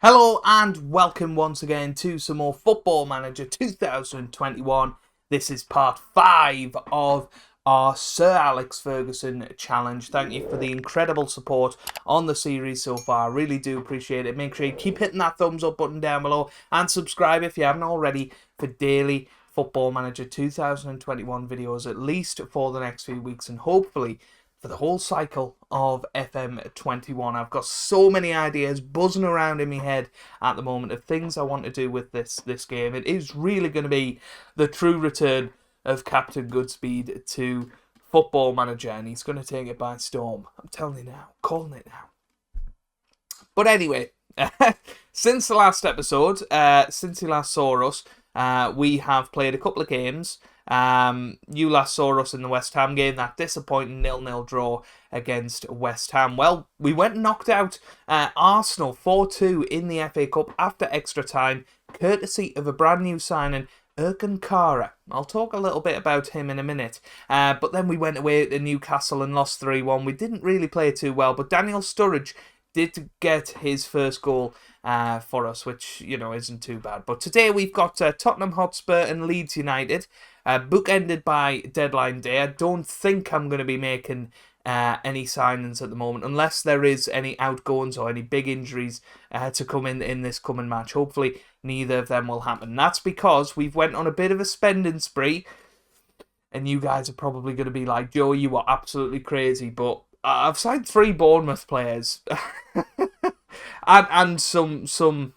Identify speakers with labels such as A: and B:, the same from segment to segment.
A: Hello and welcome once again to some more Football Manager 2021. This is part 5 of our Sir Alex Ferguson challenge. Thank you for the incredible support on the series so far. I really do appreciate it. Make sure you keep hitting that thumbs up button down below and subscribe if you haven't already for daily Football Manager 2021 videos, at least for the next few weeks and hopefully for the whole cycle of FM21. I've got so many ideas buzzing around in my head at the moment of things I want to do with this game. It is really going to be the true return of Captain Goodspeed to Football Manager, and he's going to take it by storm. I'm telling you now, calling it now. But anyway, since the last episode, since you last saw us, we have played a couple of games. You last saw us in the West Ham game, that disappointing 0-0 draw against West Ham. Well, we went and knocked out Arsenal 4-2 in the FA Cup after extra time, courtesy of a brand new signing, Erkan Kara. I'll talk a little bit about him in a minute. But then we went away to Newcastle and lost 3-1. We didn't really play too well, but Daniel Sturridge did get his first goal for us, which, you know, isn't too bad. But today we've got Tottenham Hotspur and Leeds United, bookended by deadline day. I don't think I'm going to be making any signings at the moment, unless there is any outgoings or any big injuries to come in this coming match. Hopefully neither of them will happen. That's because we've went on a bit of a spending spree, and you guys are probably going to be like, Joe, you are absolutely crazy, but I've signed 3 Bournemouth players and some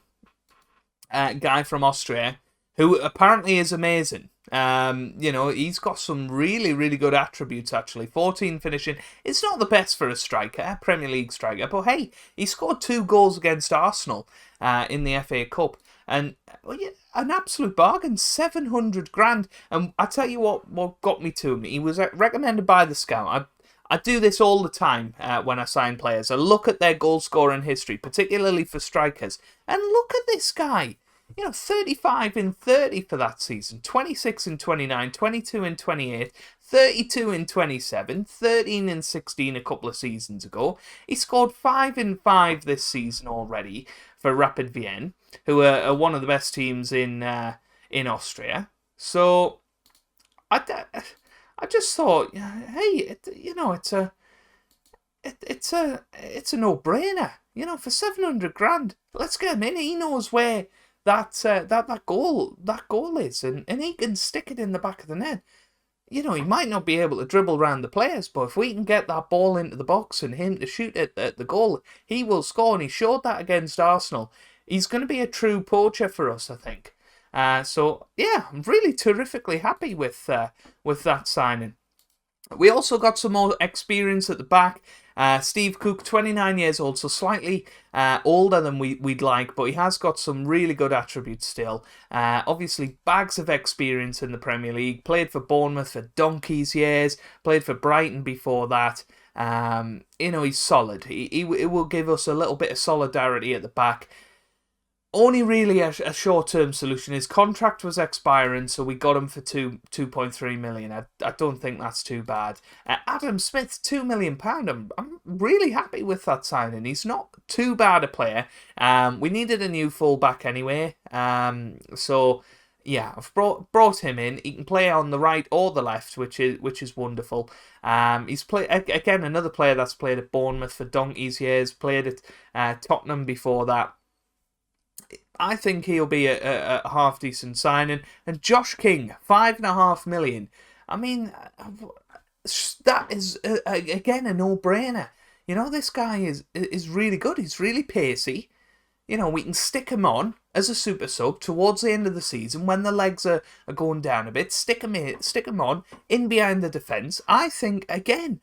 A: guy from Austria who apparently is amazing. He's got some really, really good attributes, actually. 14 finishing. It's not the best for a striker, Premier League striker, but hey, he scored 2 goals against Arsenal in the FA Cup. And an absolute bargain, 700 grand. And I tell you what got me to him. He was recommended by the scout. I do this all the time when I sign players. I look at their goal scoring history, particularly for strikers, and look at this guy. 35 in 30 for that season, 26 in 29, 22 in 28, 32 in 27, 13 in 16 a couple of seasons ago. He scored 5 in 5 this season already for Rapid Vienna, who are one of the best teams in Austria. So I just thought, hey, it's a no-brainer. For 700 grand, let's get him in. He knows where that goal is, and he can stick it in the back of the net. He might not be able to dribble around the players, but if we can get that ball into the box and him to shoot at the goal, he will score, and he showed that against Arsenal. He's going to be a true poacher for us, I think. So yeah, I'm really terrifically happy with that signing. We also got some more experience at the back. Steve Cook, 29 years old, so slightly older than we'd like, but he has got some really good attributes still. Obviously, bags of experience in the Premier League. Played for Bournemouth for donkey's years. Played for Brighton before that. He's solid. He will give us a little bit of solidarity at the back. Only really a short-term solution. His contract was expiring, so we got him for 2.3 million. I don't think that's too bad. Adam Smith, £2 million. I'm really happy with that signing. He's not too bad a player. We needed a new full-back anyway. So yeah, I've brought him in. He can play on the right or the left, which is wonderful. He's played again, another player that's played at Bournemouth for donkey's years. Played at Tottenham before that. I think he'll be a half-decent signing. And Josh King, 5.5 million. I mean, that is, again, a no-brainer. This guy is really good. He's really pacey. We can stick him on as a super sub towards the end of the season when the legs are going down a bit. Stick him on in behind the defence. I think, again,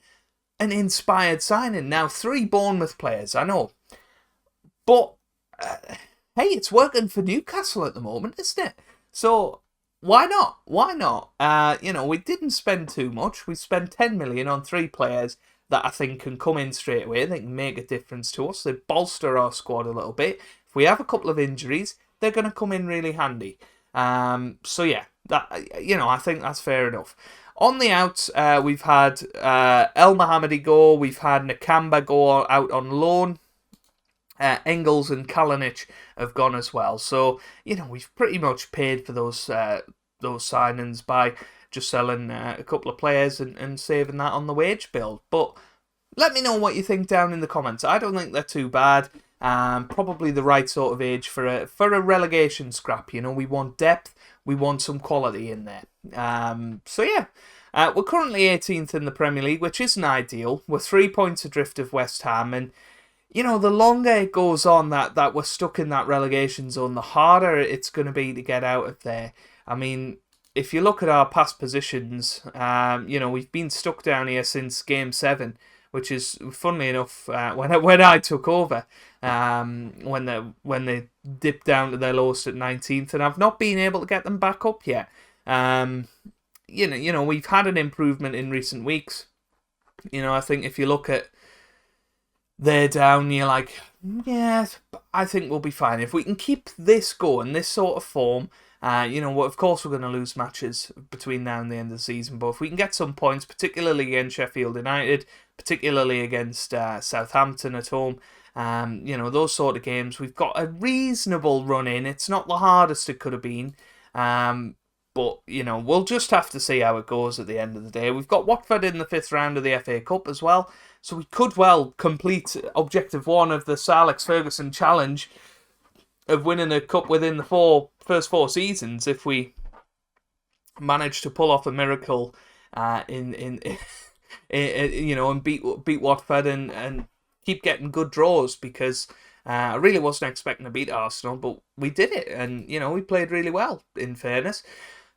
A: an inspired signing. Now, 3 Bournemouth players, I know. But hey, it's working for Newcastle at the moment, isn't it? So why not? Why not? We didn't spend too much. We spent 10 million on 3 players that I think can come in straight away. They can make a difference to us. They bolster our squad a little bit. If we have a couple of injuries, they're going to come in really handy. So yeah, that I think that's fair enough. On the outs, we've had El Mohammadi go. We've had Nakamba go out on loan. Engels and Kalinic have gone as well. So, we've pretty much paid for those signings by just selling a couple of players and saving that on the wage bill. But let me know what you think down in the comments. I don't think they're too bad. Probably the right sort of age for a relegation scrap. We want depth. We want some quality in there. So yeah. We're currently 18th in the Premier League, which isn't ideal. We're 3 points adrift of West Ham, and the longer it goes on that we're stuck in that relegation zone, the harder it's going to be to get out of there. I mean, if you look at our past positions, we've been stuck down here since Game 7, which is, funnily enough, when I took over, when they dipped down to their lowest at 19th, and I've not been able to get them back up yet. We've had an improvement in recent weeks. I think if you look at they're down, you're like, yeah, I think we'll be fine. If we can keep this going, this sort of form, of course we're going to lose matches between now and the end of the season, but if we can get some points, particularly against Sheffield United, particularly against Southampton at home, those sort of games, we've got a reasonable run in. It's not the hardest it could have been, but, we'll just have to see how it goes at the end of the day. We've got Watford in the 5th round of the FA Cup as well, so we could well complete Objective 1 of the Sir Alex Ferguson challenge of winning a cup within the first four seasons if we manage to pull off a miracle and beat Watford and keep getting good draws, because I really wasn't expecting to beat Arsenal, but we did it, and we played really well, in fairness.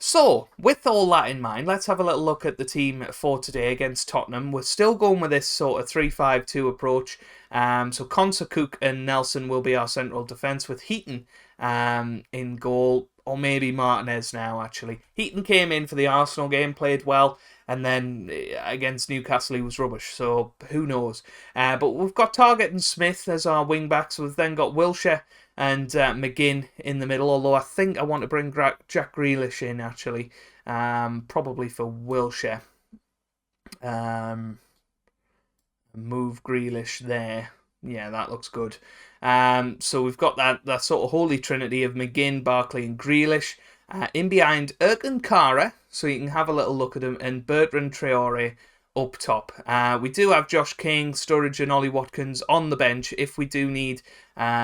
A: So, with all that in mind, let's have a little look at the team for today against Tottenham. We're still going with this sort of 3-5-2 approach. So, Konsa, Cook and Nelson will be our central defence, with Heaton in goal, or maybe Martinez now, actually. Heaton came in for the Arsenal game, played well, and then against Newcastle he was rubbish, so who knows. But we've got Targett and Smith as our wing-backs. We've then got Wilshere and McGinn in the middle, although I think I want to bring Jack Grealish in, actually, probably for Wilshere. Move Grealish there. Yeah, that looks good. So we've got that sort of holy trinity of McGinn, Barkley and Grealish. In behind, Erkin Kara, so you can have a little look at him, and Bertrand Traore up top. We do have Josh King, Sturridge and Ollie Watkins on the bench if we do need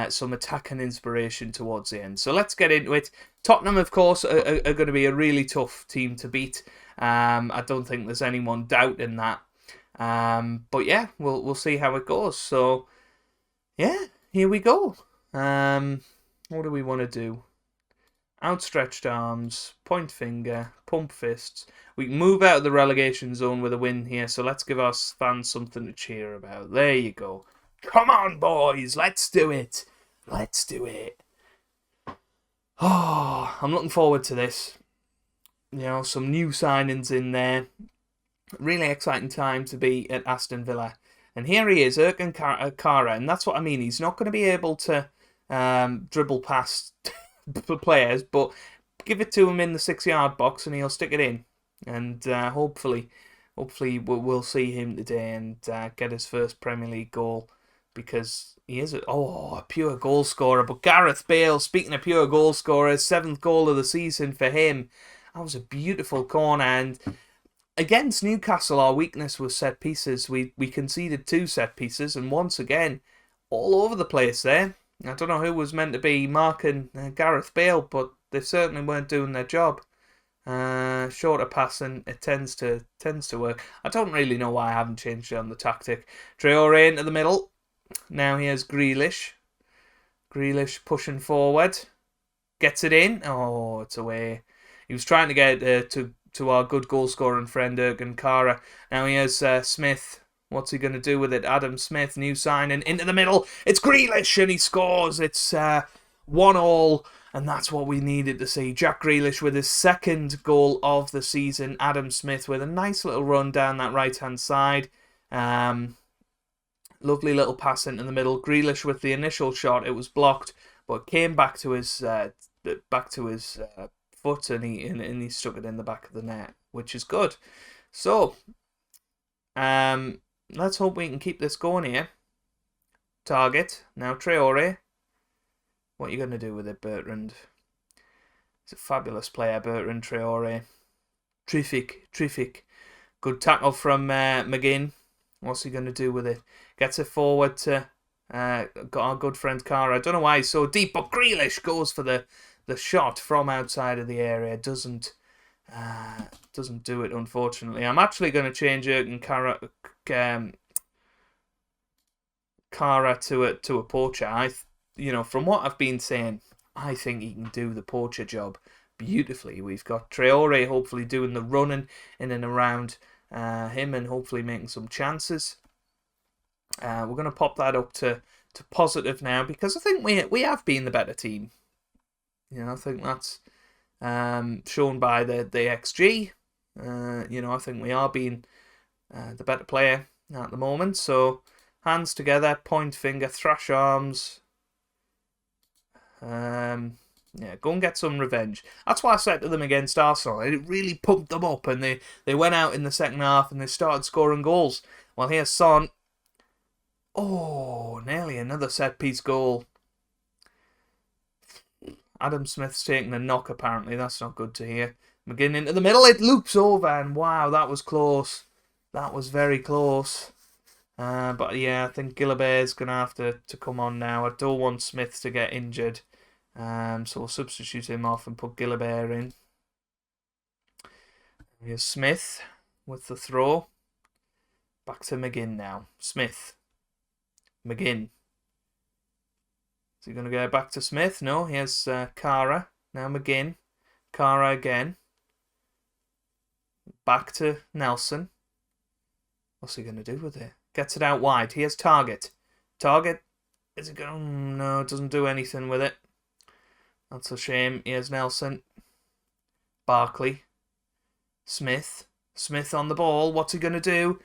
A: some attack and inspiration towards the end. So let's get into it. Tottenham, of course, are going to be a really tough team to beat. I don't think there's anyone doubting that. But yeah, we'll see how it goes. So yeah, here we go. What do we want to do? Outstretched arms, point finger, pump fists. We can move out of the relegation zone with a win here, so let's give our fans something to cheer about. There you go. Come on, boys, let's do it. Let's do it. Oh, I'm looking forward to this. Some new signings in there. Really exciting time to be at Aston Villa. And here he is, Erkin Kara, and that's what I mean. He's not going to be able to dribble past players, but give it to him in the 6-yard box and he'll stick it in. And hopefully we'll see him today and get his first Premier League goal, because he is a pure goal scorer. But Gareth Bale, speaking of pure goal scorers, 7th goal of the season for him. That was a beautiful corner, and against Newcastle, our weakness was set pieces. We conceded 2 set pieces, and once again, all over the place there. I don't know who was meant to be marking Gareth Bale, but they certainly weren't doing their job. Shorter passing, it tends to work. I don't really know why I haven't changed it on the tactic. Traore into the middle. Now here's Grealish. Grealish pushing forward. Gets it in. Oh, it's away. He was trying to get to our good goal scoring friend Erkin Kara. Now here's Smith. What's he going to do with it? Adam Smith, new signing, into the middle. It's Grealish and he scores. It's 1-1, and that's what we needed to see. Jack Grealish with his 2nd goal of the season. Adam Smith with a nice little run down that right-hand side. Lovely little pass into the middle. Grealish with the initial shot. It was blocked, but came back to his foot, and he stuck it in the back of the net, which is good. So, let's hope we can keep this going here. Target. Now Traore. What are you going to do with it, Bertrand? He's a fabulous player, Bertrand Traore. Terrific. Good tackle from McGinn. What's he going to do with it? Gets it forward to our good friend Kara. I don't know why he's so deep, but Grealish goes for the shot from outside of the area. Doesn't do it, unfortunately. I'm actually going to change Jurgen Kara to a poacher. From what I've been saying, I think he can do the poacher job beautifully. We've got Traore hopefully doing the running in and around him and hopefully making some chances. We're going to pop that up to positive now because I think we have been the better team. I think that's shown by the XG. I think we are being the better player at the moment. So hands together, point finger, thrash arms. Go and get some revenge. That's what I said to them against Arsenal. It really pumped them up, and they went out in the second half and they started scoring goals. Well, here's Son. Oh, nearly another set-piece goal. Adam Smith's taking a knock, apparently. That's not good to hear. McGinn into the middle. It loops over, and wow, that was close. That was very close. But yeah, I think Guillabert's going to have to come on now. I don't want Smith to get injured. So we'll substitute him off and put Guillabert in. Here's Smith with the throw. Back to McGinn now. Smith. McGinn. Is he going to go back to Smith? No, here's Kara. Now McGinn. Kara again. Back to Nelson. What's he going to do with it? Gets it out wide. Here's Target. Target. Is it going? No, it doesn't do anything with it. That's a shame. Here's Nelson. Barkley. Smith. Smith on the ball. What's he going to do?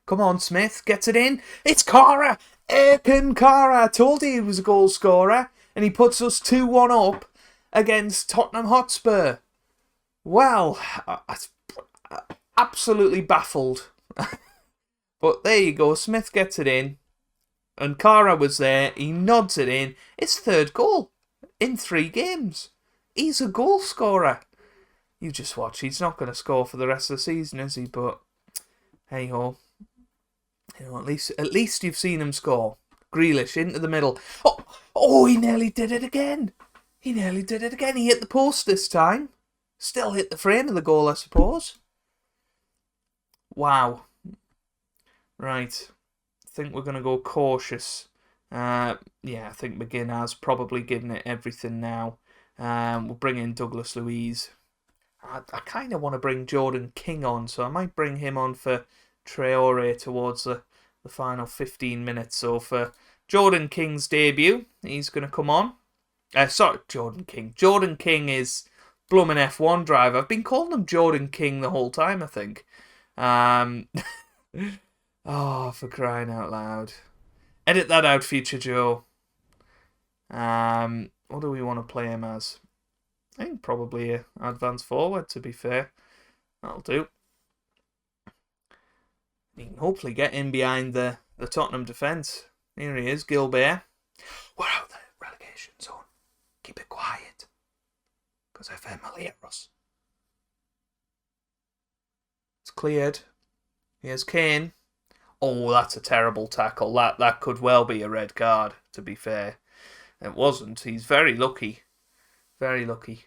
A: Come on, Smith. Gets it in. It's Kara. Erkin Kara. I told you he was a goal scorer. And he puts us 2-1 up against Tottenham Hotspur. Well, absolutely baffled. But there you go. Smith gets it in. And Kara was there. He nods it in. It's third goal in 3 games. He's a goal scorer. You just watch. He's not going to score for the rest of the season, is he? But hey ho. At least you've seen him score. Grealish into the middle. Oh, he nearly did it again. He hit the post this time. Still hit the frame of the goal, I suppose. Wow. Right. I think we're going to go cautious. I think McGinn has probably given it everything now. We'll bring in Douglas Luiz. I kind of want to bring Jordan King on, so I might bring him on for Traore towards the final 15 minutes. So for Jordan King's debut, he's going to come on. Jordan King. Jordan King is blooming F1 driver. I've been calling him Jordan King the whole time, I think. Oh, for crying out loud. Edit that out, Future Joe. What do we want to play him as? I think probably an advance forward, to be fair. That'll do. You can hopefully get in behind the Tottenham defence. Here he is, Gilbert. We're out the relegation zone. Keep it quiet. Because FM will hear us. It's cleared. Here's Kane. Oh, that's a terrible tackle. That could well be a red card, to be fair. It wasn't. He's very lucky. Very lucky.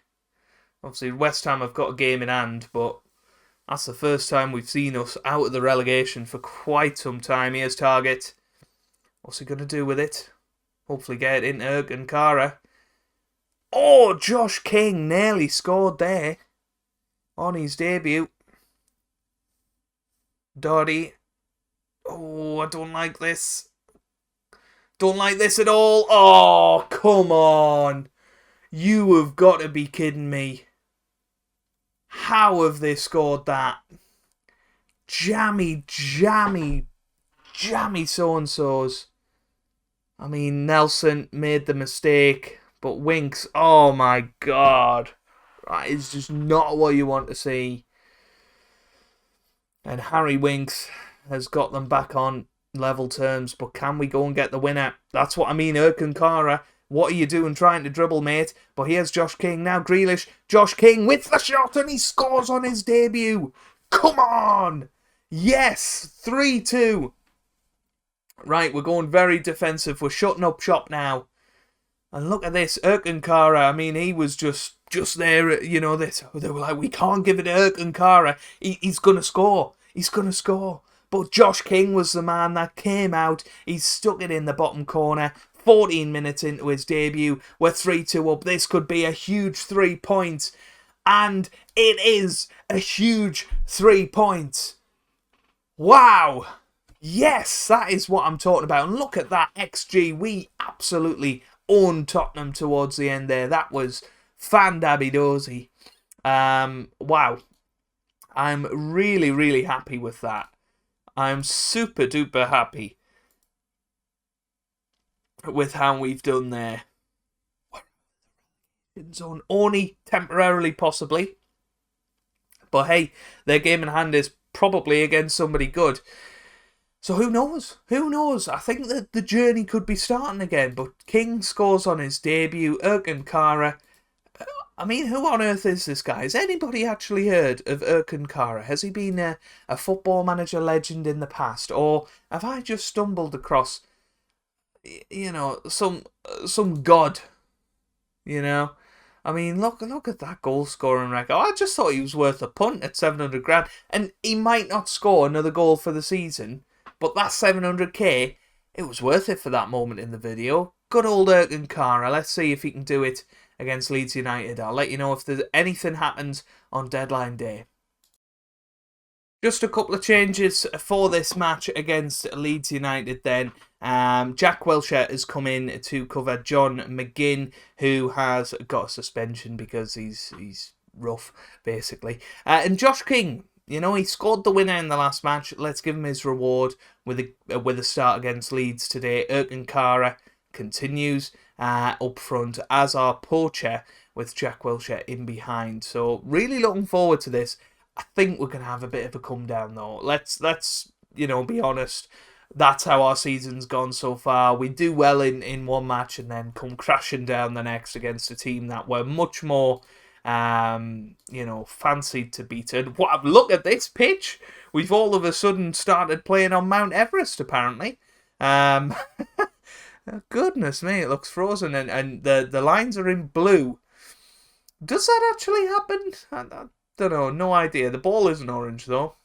A: Obviously, West Ham have got a game in hand, but that's the first time we've seen us out of the relegation for quite some time. Here's Target. What's he going to do with it? Hopefully get it into Erkin Kara. Oh, Josh King nearly scored there on his debut. Doddy. Oh, I don't like this. Don't like this at all. Oh, come on. You have got to be kidding me. How have they scored that? Jammy so-and-sos. I mean, Nelson made the mistake, but Winks, oh my God. That is just not what you want to see. And Harry Winks has got them back on level terms, but can we go and get the winner? That's what I mean, Erkin. What are you doing trying to dribble, mate? But here's Josh King, now Grealish. Josh King with the shot, and he scores on his debut. Come on! Yes! 3-2. Right, we're going very defensive. We're shutting up shop now. And look at this, Erkin. I mean, he was just there, you know, they were like, we can't give it to Erkin. He's going to score. He's going to score. But Josh King was the man that came out. He stuck it in the bottom corner. 14 minutes into his debut. We're 3-2 up. This could be a huge 3 points. And it is a huge 3 points. Wow. Yes, that is what I'm talking about. And look at that XG. We absolutely owned Tottenham towards the end there. That was fan-dabby-dozy. Wow. I'm really, really happy with that. I'm super-duper happy with how we've done there. Zone only temporarily, possibly. But hey, their game in hand is probably against somebody good. So who knows? Who knows? I think that the journey could be starting again. But King scores on his debut. Erkin. I mean, who on earth is this guy? Has anybody actually heard of Erkin? Has he been a Football Manager legend in the past? Or have I just stumbled across, you know, some god? You know? I mean, look at that goal scoring record. I just thought he was worth a punt at 700 grand. And he might not score another goal for the season. But that 700k, it was worth it for that moment in the video. Good old Erkin. Let's see if he can do it against Leeds United. I'll let you know if there's anything happens on deadline day. Just a couple of changes for this match against Leeds United then. Jack Wilshere has come in to cover John McGinn, who has got a suspension because he's rough, basically. And Josh King, you know, he scored the winner in the last match. Let's give him his reward with a start against Leeds today. Erkin continues up front as our poacher with Jack Wilshere in behind. So really looking forward to this. I think we're going to have a bit of a come down though. Let's you know, be honest. That's how our season's gone so far. We do well in one match and then come crashing down the next against a team that we're much more you know, fancied to beat. And what, look at this pitch. We've all of a sudden started playing on Mount Everest apparently. Goodness me, it looks frozen and the lines are in blue. Does that actually happen? I don't know, no idea. The ball isn't orange though.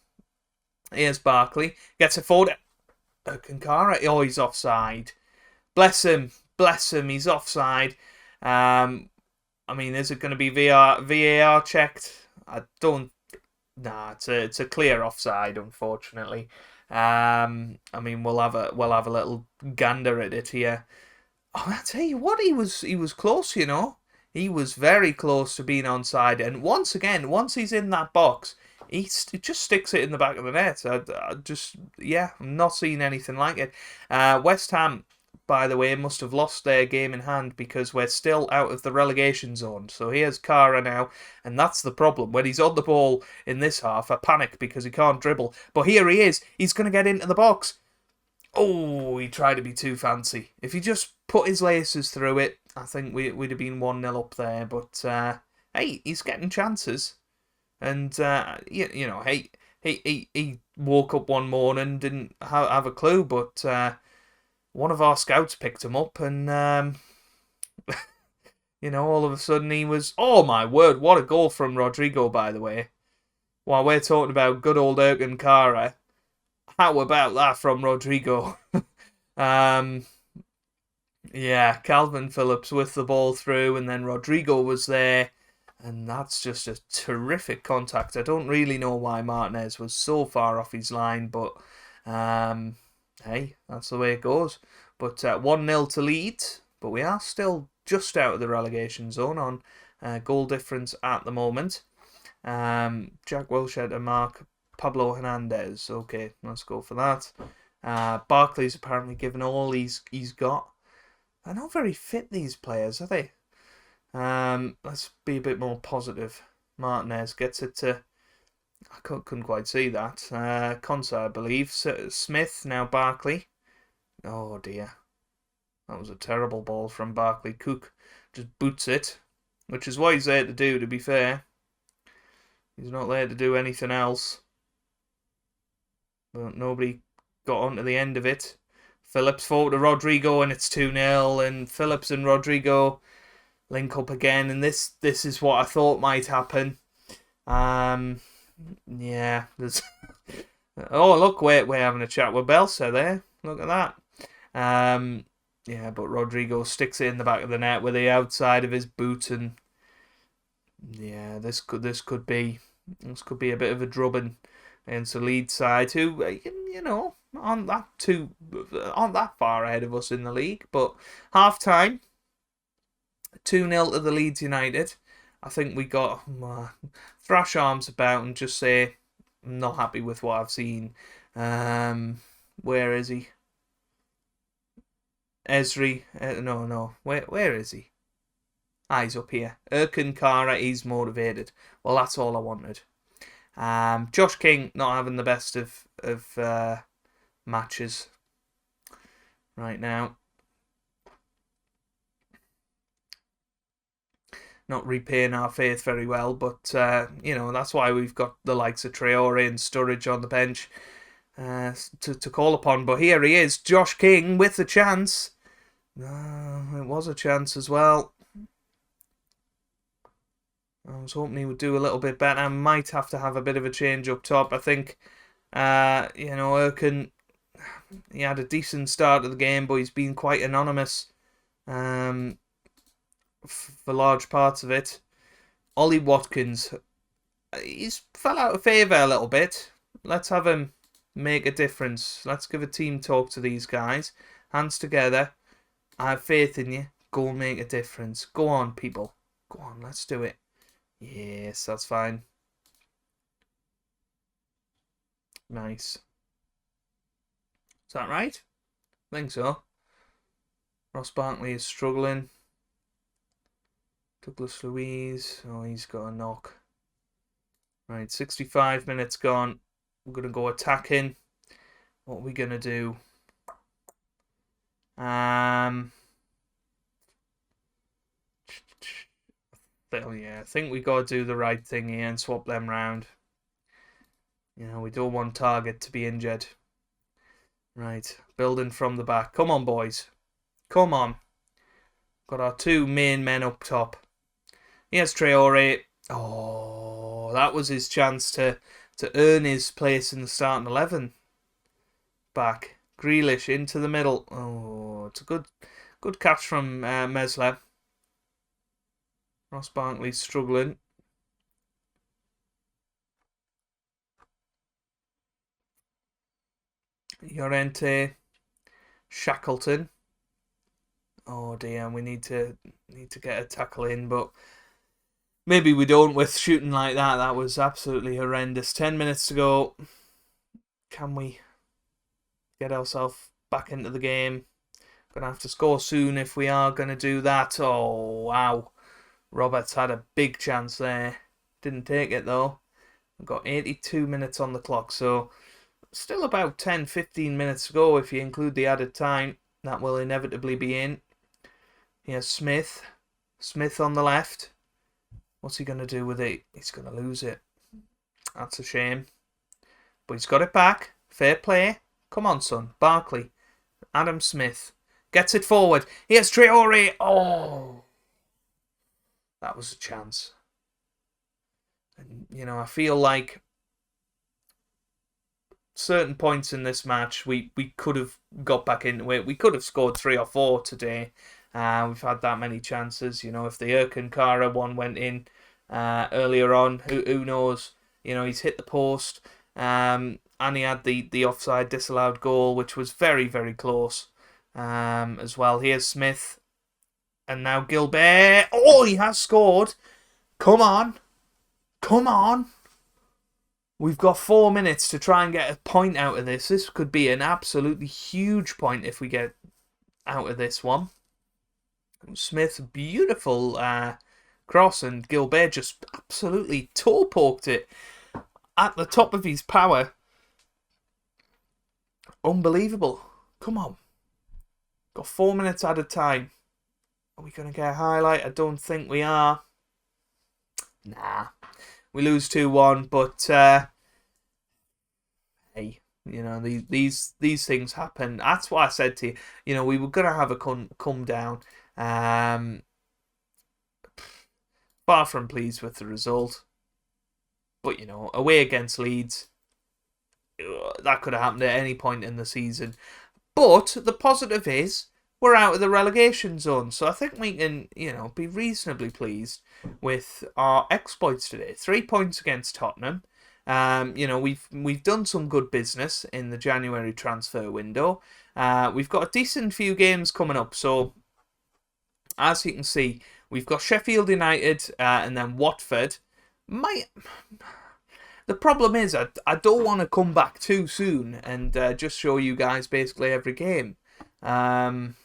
A: Here's Barkley. Gets it forward. Erkin. Oh, he's offside. Bless him, he's offside. I mean, is it going to be VAR checked? I don't. Nah, it's a clear offside, unfortunately. I mean, we'll have a little gander at it here. Oh, I tell you what, he was close, you know. He was very close to being onside, and once again, once he's in that box, he just sticks it in the back of the net. I'm not seeing anything like it. West Ham, by the way, must have lost their game in hand because we're still out of the relegation zone. So here's Kara now, and that's the problem. When he's on the ball in this half, I panic because he can't dribble. But here he is. He's going to get into the box. Oh, he tried to be too fancy. If he just put his laces through it, I think we'd have been 1-0 up there. But, hey, he's getting chances. And, you know, hey, he woke up one morning, didn't have a clue, but one of our scouts picked him up and, you know, all of a sudden he was... Oh, my word, what a goal from Rodrigo, by the way. While we're talking about good old Erkin. How about that from Rodrigo? Yeah, Calvin Phillips with the ball through, and then Rodrigo was there, and that's just a terrific contact. I don't really know why Martinez was so far off his line, but hey, that's the way it goes. But 1-0 to Leeds, but we are still just out of the relegation zone on goal difference at the moment. Jack Wilshere to mark Pablo Hernandez. Okay, let's go for that. Barkley's apparently given all he's got. They're not very fit, these players, are they? Let's be a bit more positive. Martinez gets it to I couldn't quite see that. Conser, I believe. Smith, now Barkley. Oh dear. That was a terrible ball from Barkley. Cook just boots it, which is what he's there to do, to be fair. He's not there to do anything else. But nobody got onto the end of it. Phillips forward to Rodrigo, and it's 2-0. And Phillips and Rodrigo link up again. And this is what I thought might happen. Yeah. There's oh, look, we're having a chat with Belsa there. Look at that. Yeah, but Rodrigo sticks it in the back of the net with the outside of his boot, and yeah, this could be a bit of a drubbing against the Leeds side, who aren't that far ahead of us in the league. But half time, 2-0 to the Leeds United. I think we got thrash arms about and just say I'm not happy with what I've seen. Where is he? Esri, no. Where is he? He's up here. Erkin Kara, he's motivated. Well, that's all I wanted. Josh King not having the best of matches right now. Not repaying our faith very well, but that's why we've got the likes of Traore and Sturridge on the bench to call upon. But here he is, Josh King with the chance. It was a chance as well. I was hoping he would do a little bit better. Might have to have a bit of a change up top. I think, Erkin, he had a decent start of the game, but he's been quite anonymous for large parts of it. Ollie Watkins, he's fell out of favour a little bit. Let's have him make a difference. Let's give a team talk to these guys. Hands together. I have faith in you. Go and make a difference. Go on, people. Go on, let's do it. Yes, that's fine. Nice. Is that right? I think so. Ross Barkley is struggling. Douglas Luiz. Oh, he's got a knock. Right, 65 minutes gone. We're going to go attacking. What are we going to do? I think we got to do the right thing here and swap them round. We don't want Target to be injured. Right, building from the back. Come on, boys. Come on. Got our two main men up top. Here's Traore. Oh, that was his chance to earn his place in the starting 11. Back. Grealish into the middle. Oh, it's a good catch from Mesler. Ross Barkley's struggling. Llorente. Shackleton. Oh dear, we need to get a tackle in, but maybe we don't with shooting like that. That was absolutely horrendous. 10 minutes to go. Can we get ourselves back into the game? Gonna have to score soon if we are gonna do that. Oh wow. Roberts had a big chance there. Didn't take it though. We've got 82 minutes on the clock, so still about 10-15 minutes to go if you include the added time. That will inevitably be in. Here's Smith. Smith on the left. What's he going to do with it? He's going to lose it. That's a shame. But he's got it back. Fair play. Come on, son. Barkley. Adam Smith. Gets it forward. Here's Traore. Oh. That was a chance. And, I feel like certain points in this match, we could have got back into it. We could have scored 3 or 4 today. We've had that many chances. If the Erkin Kara one went in earlier on, who knows? He's hit the post. And he had the offside disallowed goal, which was very, very close as well. Here's Smith. And now Gilbert. Oh, he has scored. Come on. Come on. We've got 4 minutes to try and get a point out of this. This could be an absolutely huge point if we get out of this one. Smith, beautiful cross, and Gilbert just absolutely toe-poked it. at the top of his power. Unbelievable. Come on. Got 4 minutes at a time. Are we going to get a highlight? I don't think we are. Nah. We lose 2-1, but hey, you know, these things happen. That's what I said to you. You know, we were going to have a come down. Far from pleased with the result. But, you know, away against Leeds, that could have happened at any point in the season. But the positive is we're out of the relegation zone. So I think we can, you know, be reasonably pleased with our exploits today. 3 points against Tottenham. You know, we've done some good business in the January transfer window. We've got a decent few games coming up. So as you can see, we've got Sheffield United and then Watford. The problem is I don't want to come back too soon and just show you guys basically every game. And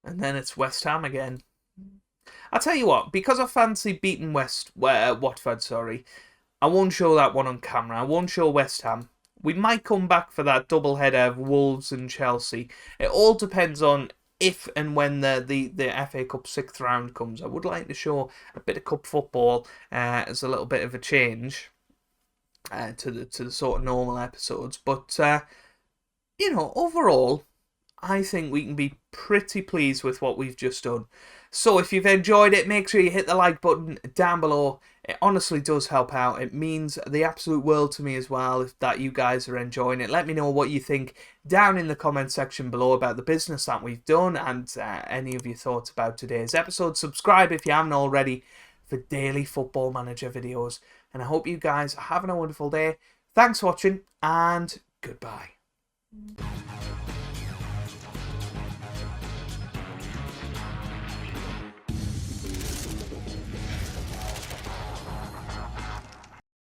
A: then it's West Ham again. I'll tell you what, because I fancy beating Watford, sorry, I won't show that one on camera. I won't show West Ham. We might come back for that double header of Wolves and Chelsea. It all depends on if and when the FA Cup 6th round comes. I would like to show a bit of cup football as a little bit of a change to the sort of normal episodes. But you know, overall, I think we can be pretty pleased with what we've just done. So if you've enjoyed it, make sure you hit the like button down below. It honestly does help out. It means the absolute world to me as well if that you guys are enjoying it. Let me know what you think down in the comment section below about the business that we've done and any of your thoughts about today's episode. Subscribe if you haven't already for daily Football Manager videos. And I hope you guys are having a wonderful day. Thanks for watching and goodbye.